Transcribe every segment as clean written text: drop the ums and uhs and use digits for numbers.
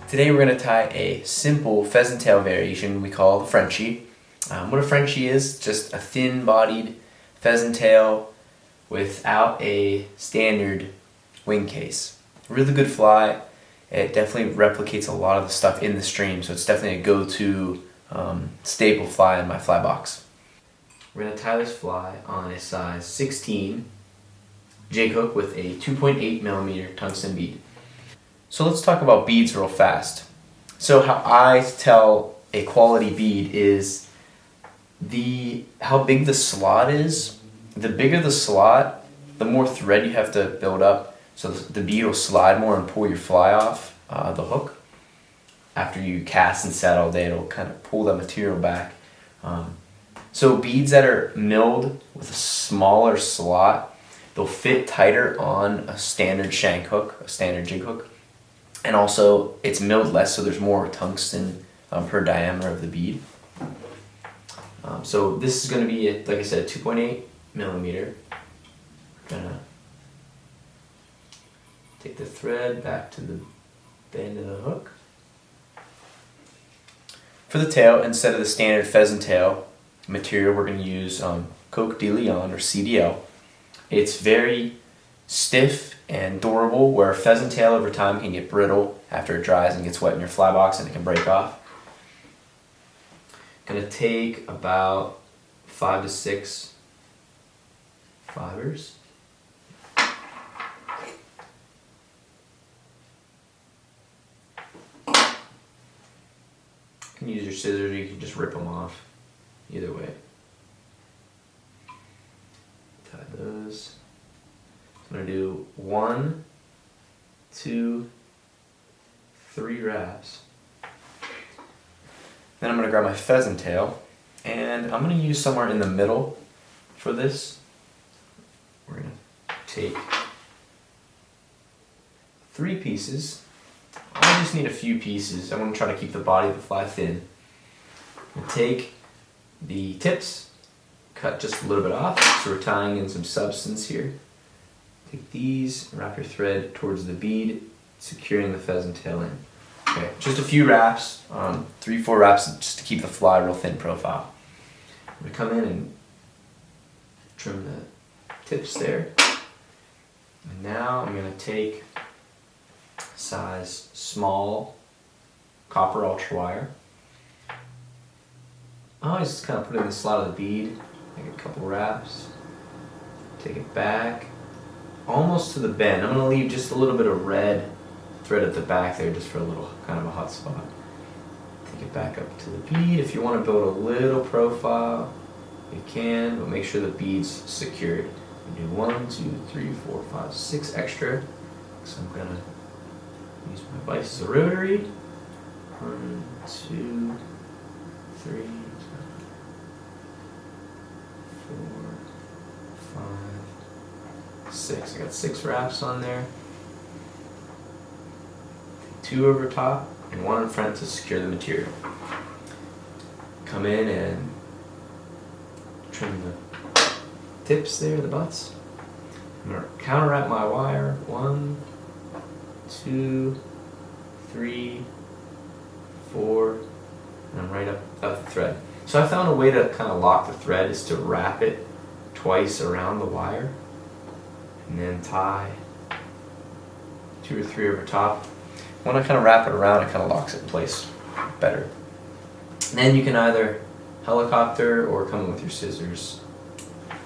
Today we're going to tie a simple pheasant tail variation we call the Frenchy. What a Frenchy is, just a thin-bodied pheasant tail without a standard wing case. Really good fly. It definitely replicates a lot of the stuff in the stream, so it's definitely a go-to staple fly in my fly box. We're going to tie this fly on a size 16 jig hook with a 2.8mm tungsten bead. So let's talk about beads real fast. So how I tell a quality bead is how big the slot is. The bigger the slot, the more thread you have to build up, so the bead will slide more and pull your fly off the hook. After you cast and set all day, it'll kind of pull that material back. So beads that are milled with a smaller slot, they'll fit tighter on a standard shank hook, a standard jig hook. And also, it's milled less, so there's more tungsten per diameter of the bead. So this is going to be, like I said, 2.8mm. Gonna take the thread back to the bend of the hook. For the tail, instead of the standard pheasant tail material, we're going to use Coque de Leon or CDL. It's very stiff and durable, where a pheasant tail over time can get brittle after it dries and gets wet in your fly box and it can break off. Gonna take about 5 to 6 fibers. You can use your scissors, or you can just rip them off. Either way. Tie those. I'm going to do 1, 2, 3 wraps. Then I'm going to grab my pheasant tail, and I'm going to use somewhere in the middle for this. We're going to take 3 pieces. I just need a few pieces. I'm going to try to keep the body of the fly thin. I'm going to take the tips, cut just a little bit off, so we're tying in some substance here. Take these, wrap your thread towards the bead, securing the pheasant tail in. Okay, just a few wraps, 3-4 wraps just to keep the fly real thin profile. I'm going to come in and trim the tips there. And now I'm going to take size small copper ultra wire. I always just kind of put it in the slot of the bead, make a couple wraps, take it back, almost to the bend. I'm going to leave just a little bit of red thread at the back there just for a little kind of a hot spot. Take it back up to the bead. If you want to build a little profile, you can, but make sure the bead's secured. We do 1, 2, 3, 4, 5, 6 extra. So I'm going to use my Vise as a rotary. 1, 2, 3, 4, 5, 6. I got 6 wraps on there. 2 over top and 1 in front to secure the material. Come in and trim the tips there, the butts. I'm going to counter wrap my wire. 1, 2, 3, 4, and I'm right up the thread. So I found a way to kind of lock the thread is to wrap it twice around the wire and then tie 2 or 3 over top. When I kind of wrap it around, it kind of locks it in place better. And then you can either helicopter or come in with your scissors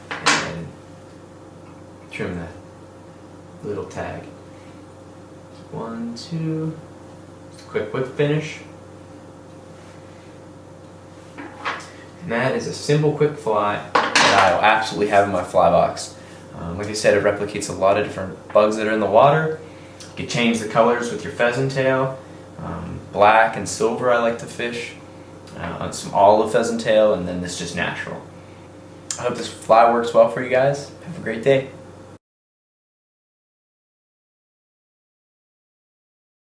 and trim that little tag. 1, 2, just a quick finish. And that is a simple quick fly that I'll absolutely have in my fly box. Like I said, it replicates a lot of different bugs that are in the water. You can change the colors with your pheasant tail. Black and silver I like to fish. On some olive pheasant tail, and then this just natural. I hope this fly works well for you guys. Have a great day.